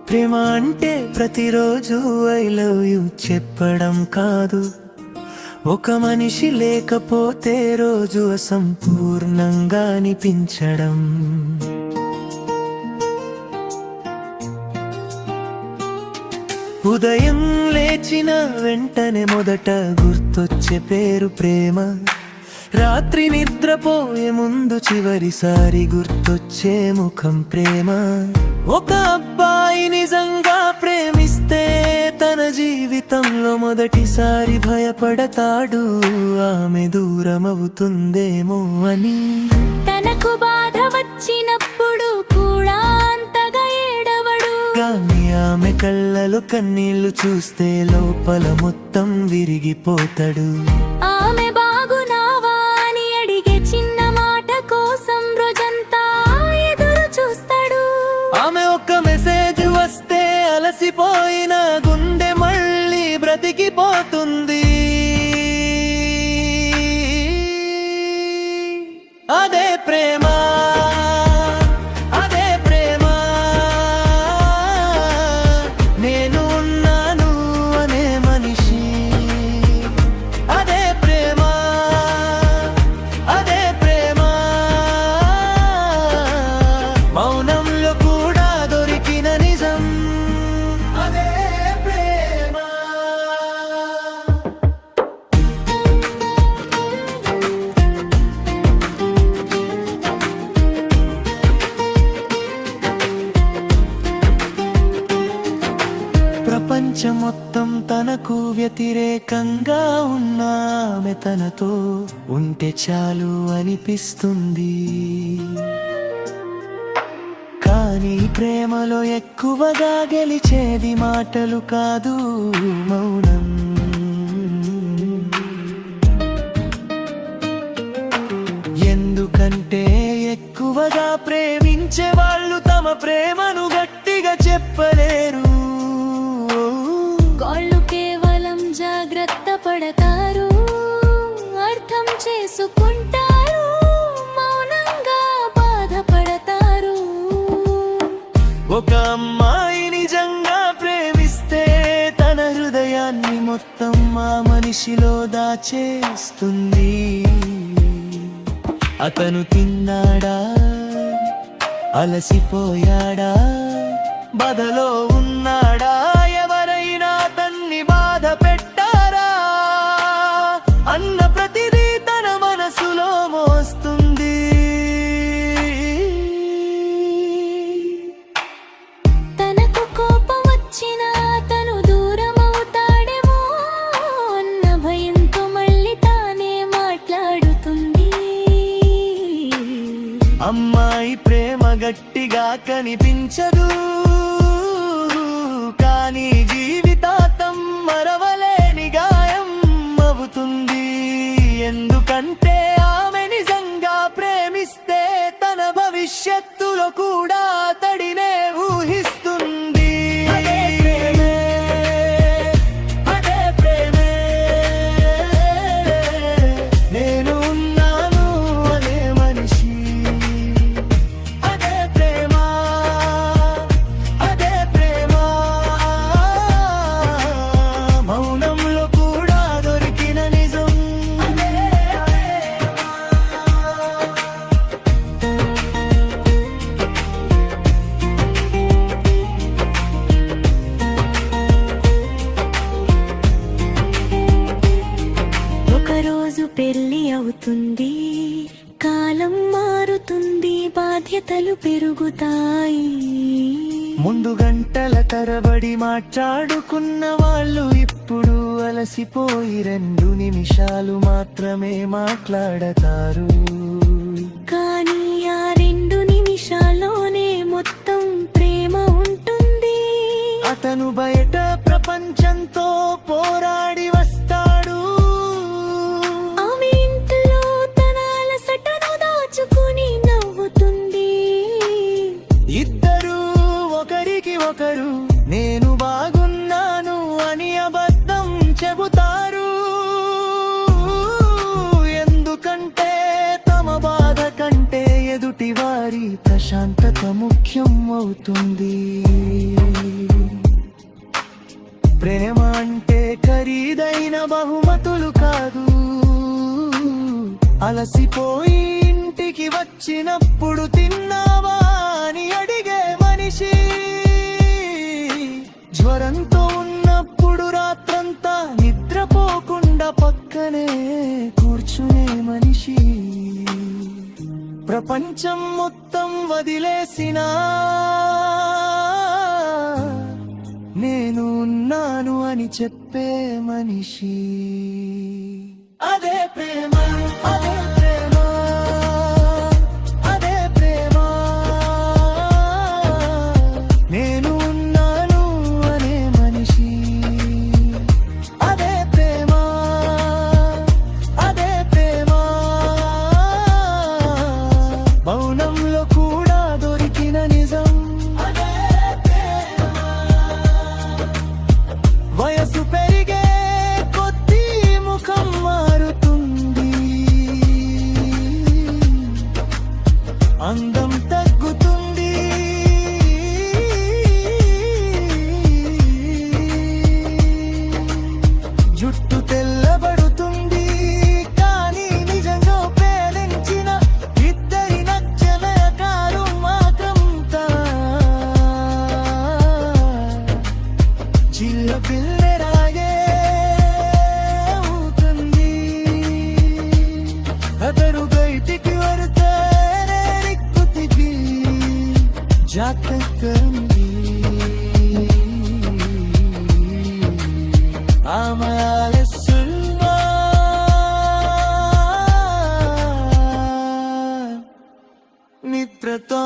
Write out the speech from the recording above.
ప్రేమ అంటే ప్రతిరోజు I love you చెప్పడం కాదు, ఒక మనిషి లేకపోతే రోజు అసంపూర్ణంగా అనిపించడం. ఉదయం లేచిన వెంటనే మొదట గుర్తొచ్చే పేరు ప్రేమ, రాత్రి నిద్రపోయే ముందు చివరిసారి గుర్తొచ్చే ముఖం ప్రేమ. ఒక అబ్బాయి నిజంగా ప్రేమిస్తే తన జీవితంలో మొదటిసారి భయపడతాడు, ఆమె దూరమవుతుందేమో అని. తనకు బాధ వచ్చినప్పుడు కూడా అంతగా ఏడవడు, కానీ ఆమె కళ్ళలో కన్నీళ్లు చూస్తే లోపల మొత్తం విరిగిపోతాడు. ఆమె బాగున్నావా అని అడిగే చిన్న మాట కోసం రోజంతా ఎదురు చూస్తాడు. ఆమె ఒక్క మెసేజ్ వస్తే అలసిపోయిన గుండె మళ్ళీ బ్రతికిపోతుంది. అదే ప్రేమ, అదే ప్రేమ, నేను ఉన్నాను అనే మనిషి. అదే ప్రేమ, అదే ప్రేమ, మౌనంలో కూడా దొరికిన నిజం. అదే ప్రేమ. ప్రపంచం మొత్తం తనకు వ్యతిరేకంగా ఉన్న ఆమె తనతో ఉంటే చాలు అనిపిస్తుంది. కానీ ప్రేమలో ఎక్కువగా గెలిచేది మాటలు కాదు, మౌనం. ఎందుకంటే ఎక్కువగా ప్రేమించే వాళ్ళు తమ ప్రేమను గట్టిగా చెప్పలేరు. కాళ్ళు కేవలం జాగ్రత్త పడతారు, అర్థం చేసుకుంటారు, మౌనంగా బాధపడతారు. ఒక అమ్మాయి నిజంగా ప్రేమిస్తే తన హృదయాన్ని మొత్తం ఆ మనిషిలో దాచేస్తుంది. అతను తిన్నాడా, అలసిపోయాడా, బాధలో ఉన్నాడా, ఎవరైనా తన్ని బాధ పెట్టారా అన్న ప్రతిదీ తన మనసులో మోస్తుంది. తనకు కోపం వచ్చినా తను దూరం అవుతాడేమో అన్న భయంతో మళ్ళీ తానే మాట్లాడుతుంది. అమ్మాయి ప్రేమ గట్టిగా కనిపించదు, కానీ జీవితాంతం మరవలేని గాయం అవుతుంది. ఎందుకంటే ఆమె నిజంగా ప్రేమిస్తే తన భవిష్యత్తులో కూడా తడినే ఊహిస్తుంది. అదే ప్రేమే, అదే ప్రేమే, నేను ఉన్నాను అనే మనిషి. అదే ప్రేమ, అదే ప్రేమ, మౌనంలో కూడా దొరికిన నిజం. అదే ప్రేమ. ఒకరోజు పెళ్లి అవుతుంది, కాలం మారుతుంది, బాధ్యతలు పెరుగుతాయి. ముందు గంటల తరబడి మాట్లాడుకున్న వాళ్ళు ఇప్పుడు అలసిపోయి 2 నిమిషాలు మాత్రమే మాట్లాడతారు. కానీ ఆ 2 నిమిషాల్లోనే మొత్తం ప్రేమ ఉంటుంది. అతను బయట ప్రపంచంతో పోరాడి వస్తాడు, ఆమె ఇంట్లో తన అలసటను దాచుకుని నవ్వుతుంది. ఇద్దరు ఒకరికి ఒకరు నేను బాగున్నాను అని అబద్ధం చెబుతారు. ఎందుకంటే తమ బాధ కంటే ఎదుటి వారి ప్రశాంతత ముఖ్యం అవుతుంది. ప్రేమ అంటే ఖరీదైన బహుమతులు కాదు, అలసిపోయి ఇంటికి వచ్చినప్పుడు తిన్నావా అని అడిగే మనిషి, జ్వరంతో ఉన్నప్పుడు రాత్రంతా నిద్రపోకుండా పక్కనే కూర్చునే మనిషి, ప్రపంచం మొత్తం వదిలేసినా నేను ఉన్నాను అని చెప్పే మనిషి. అదే ప్రేమ, అదే ప్రేమ, అదే ప్రేమ. నేను ఉన్నాను అనే మనిషి. అదే ప్రేమ, అదే ప్రేమ. మౌనంలో కూడా దొరికిన నిజం. వయసు పెరిగే కొద్దీ ముఖం మారుతుంది, అందం తగ్గుతుంది, జుట్టు తెల్లబడుతుంది, కానీ నిజంగా ప్రేమించిన ఇద్దరి నచ్చల కారు మాత్రం చిల్ల పిల్లరాగే ఊతుంది. అతడు బయటికి వరుతానే రిక్కుతికి జాతకంది ఆమె సుల్వా నిద్రతో